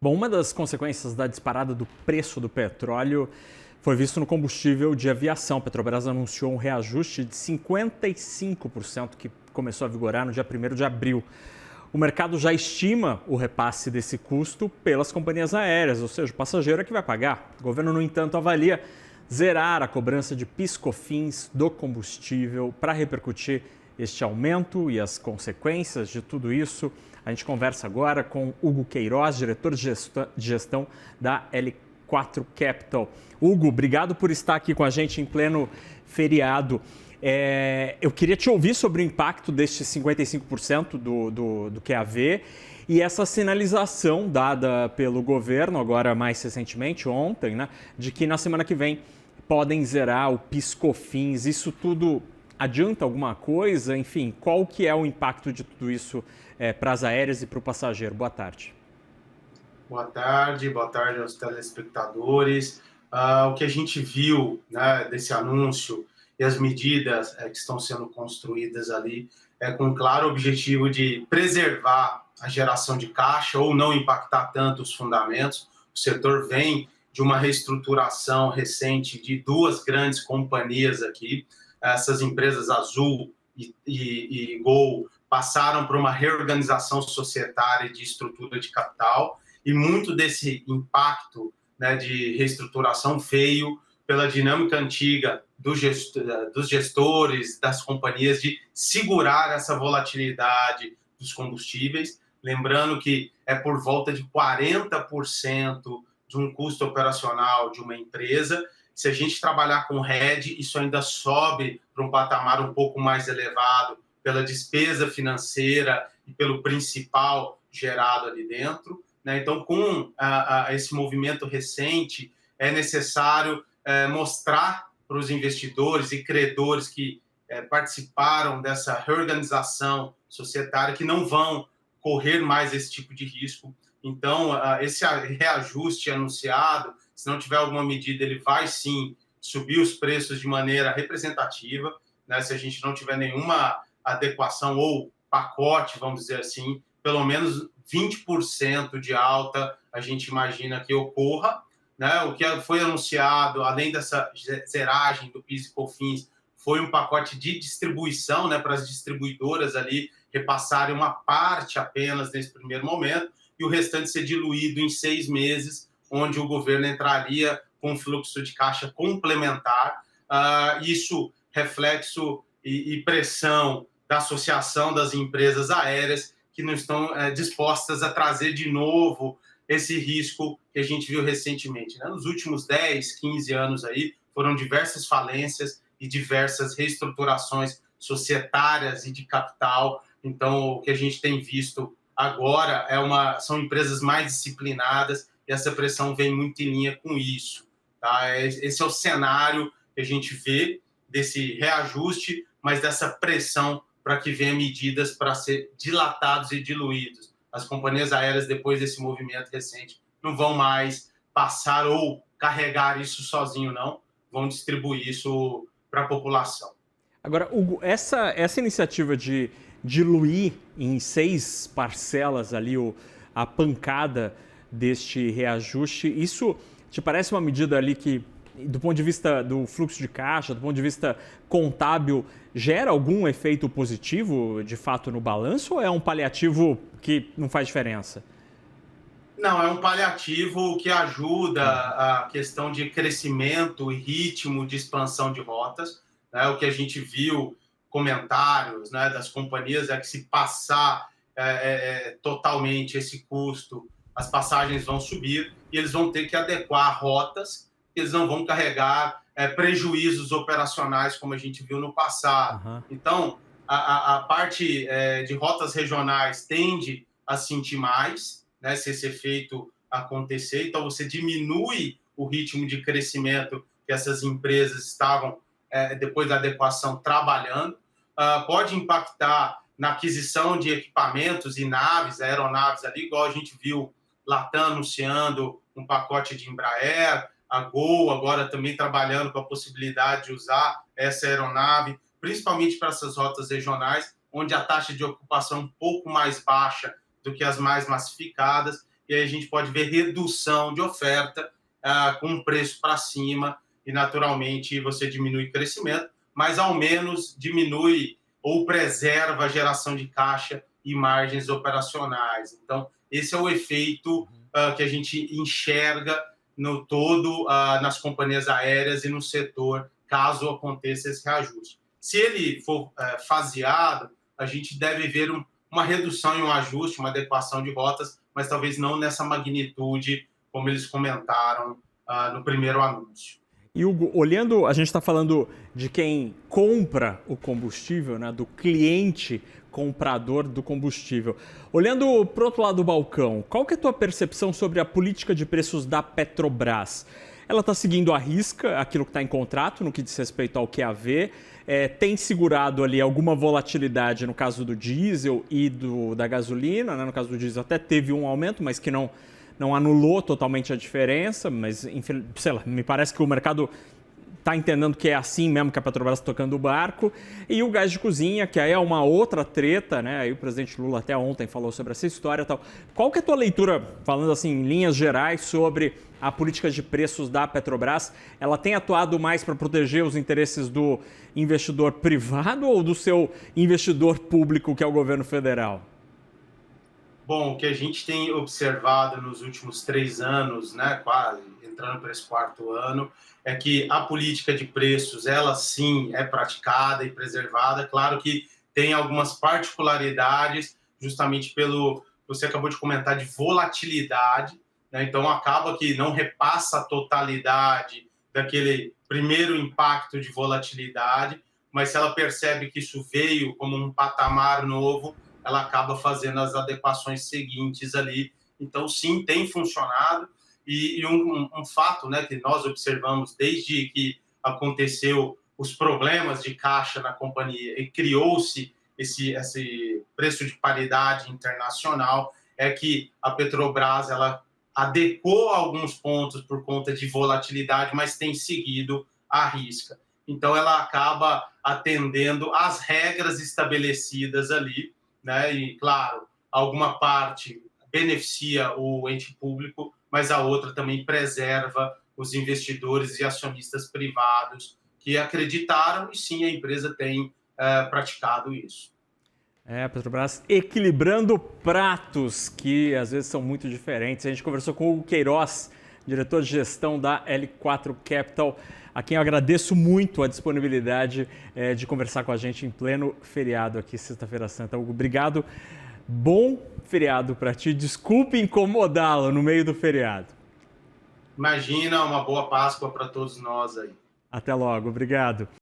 Bom, uma das consequências da disparada do preço do petróleo foi visto no combustível de aviação. A Petrobras anunciou um reajuste de 55% que começou a vigorar no dia 1º de abril. O mercado já estima o repasse desse custo pelas companhias aéreas, ou seja, o passageiro é que vai pagar. O governo, no entanto, avalia zerar a cobrança de PIS/COFINS do combustível para repercutir este aumento e as consequências de tudo isso. A gente conversa agora com Hugo Queiroz, diretor de gestão da L4 Capital. Hugo, obrigado por estar aqui com a gente em pleno feriado. Eu queria te ouvir sobre o impacto destes 55% do QAV e essa sinalização dada pelo governo, agora mais recentemente, ontem, né, de que na semana que vem podem zerar o PIS/COFINS. Isso tudo adianta alguma coisa? Enfim, qual que é o impacto de tudo isso para as aéreas e para o passageiro? Boa tarde. Boa tarde aos telespectadores. O que a gente viu, né, desse anúncio e as medidas que estão sendo construídas ali é com o claro objetivo de preservar a geração de caixa ou não impactar tanto os fundamentos. O setor vem de uma reestruturação recente de duas grandes companhias aqui. Essas empresas Azul e Gol passaram por uma reorganização societária de estrutura de capital, e muito desse impacto, né, de reestruturação veio pela dinâmica antiga dos gestores, das companhias, de segurar essa volatilidade dos combustíveis. Lembrando que é por volta de 40% de um custo operacional de uma empresa. Se a gente trabalhar com hedge, isso ainda sobe para um patamar um pouco mais elevado pela despesa financeira e pelo principal gerado ali dentro. Então, com esse movimento recente, é necessário mostrar para os investidores e credores que participaram dessa reorganização societária que não vão correr mais esse tipo de risco. Então, esse reajuste anunciado, se não tiver alguma medida, ele vai sim subir os preços de maneira representativa, né? Se a gente não tiver nenhuma adequação ou pacote, vamos dizer assim, pelo menos 20% de alta a gente imagina que ocorra, né? O que foi anunciado, além dessa zeragem do PIS e COFINS, foi um pacote de distribuição, né, para as distribuidoras ali repassarem uma parte apenas nesse primeiro momento e o restante ser diluído em 6 meses, onde o governo entraria com um fluxo de caixa complementar. Isso reflexo e pressão da Associação das Empresas Aéreas, que não estão dispostas a trazer de novo esse risco que a gente viu recentemente, né? Nos últimos 10, 15 anos aí, foram diversas falências e diversas reestruturações societárias e de capital. Então, o que a gente tem visto agora são empresas mais disciplinadas e essa pressão vem muito em linha com isso. Tá? Esse é o cenário que a gente vê desse reajuste, mas dessa pressão para que venham medidas para ser dilatados e diluídos. As companhias aéreas, depois desse movimento recente, não vão mais passar ou carregar isso sozinho, não. Vão distribuir isso para a população. Agora, Hugo, essa iniciativa de diluir em 6 parcelas ali a pancada deste reajuste, isso te parece uma medida ali que, do ponto de vista do fluxo de caixa, do ponto de vista contábil, gera algum efeito positivo, de fato, no balanço, ou é um paliativo que não faz diferença? Não, é um paliativo que ajuda a questão de crescimento e ritmo de expansão de rotas, né? O que a gente viu, comentários, né, das companhias, é que se passar totalmente esse custo, as passagens vão subir e eles vão ter que adequar rotas, eles não vão carregar prejuízos operacionais como a gente viu no passado. Uhum. Então, a parte de rotas regionais tende a sentir mais, né, se esse efeito acontecer. Então, você diminui o ritmo de crescimento que essas empresas estavam, depois da adequação, trabalhando. Pode impactar na aquisição de equipamentos e naves, aeronaves ali, igual a gente viu Latam anunciando um pacote de Embraer, a Gol agora também trabalhando com a possibilidade de usar essa aeronave, principalmente para essas rotas regionais, onde a taxa de ocupação é um pouco mais baixa do que as mais massificadas. e aí a gente pode ver redução de oferta com um preço para cima, e naturalmente você diminui o crescimento, mas ao menos diminui ou preserva a geração de caixa e margens operacionais. Então, esse é o efeito que a gente enxerga no todo nas companhias aéreas e no setor, caso aconteça esse reajuste. Se ele for faseado, a gente deve ver uma redução e um ajuste, uma adequação de rotas, mas talvez não nessa magnitude, como eles comentaram no primeiro anúncio. E, Hugo, olhando, a gente está falando de quem compra o combustível, né, do cliente comprador do combustível. Olhando para o outro lado do balcão, qual que é a tua percepção sobre a política de preços da Petrobras? Ela está seguindo à risca aquilo que está em contrato, no que diz respeito ao QAV, tem segurado ali alguma volatilidade no caso do diesel e da gasolina, né? No caso do diesel até teve um aumento, mas que não anulou totalmente a diferença, mas, enfim, sei lá, me parece que o mercado está entendendo que é assim mesmo que a Petrobras está tocando o barco. E o gás de cozinha, que aí é uma outra treta, né? Aí o presidente Lula até ontem falou sobre essa história e tal. Qual que é a tua leitura, falando assim em linhas gerais, sobre a política de preços da Petrobras? Ela tem atuado mais para proteger os interesses do investidor privado ou do seu investidor público, que é o governo federal? Bom, o que a gente tem observado nos últimos 3 anos, né, quase entrando para esse 4º ano, é que a política de preços, ela sim é praticada e preservada. Claro que tem algumas particularidades, justamente pelo você acabou de comentar, de volatilidade, né? Então acaba que não repassa a totalidade daquele primeiro impacto de volatilidade, mas se ela percebe que isso veio como um patamar novo, ela acaba fazendo as adequações seguintes ali. Então, sim, tem funcionado. E um fato, né, que nós observamos desde que aconteceu os problemas de caixa na companhia e criou-se esse preço de paridade internacional, é que a Petrobras ela adequou alguns pontos por conta de volatilidade, mas tem seguido à risca. Então, ela acaba atendendo às regras estabelecidas ali, né? E, claro, alguma parte beneficia o ente público, mas a outra também preserva os investidores e acionistas privados que acreditaram, e sim, a empresa tem praticado isso. A Petrobras equilibrando pratos que às vezes são muito diferentes. A gente conversou com o Hugo Queiroz, diretor de gestão da L4 Capital, a quem eu agradeço muito a disponibilidade de conversar com a gente em pleno feriado aqui, Sexta-feira Santa. Hugo, obrigado. Bom feriado para ti. Desculpe incomodá-lo no meio do feriado. Imagina, uma boa Páscoa para todos nós aí. Até logo. Obrigado.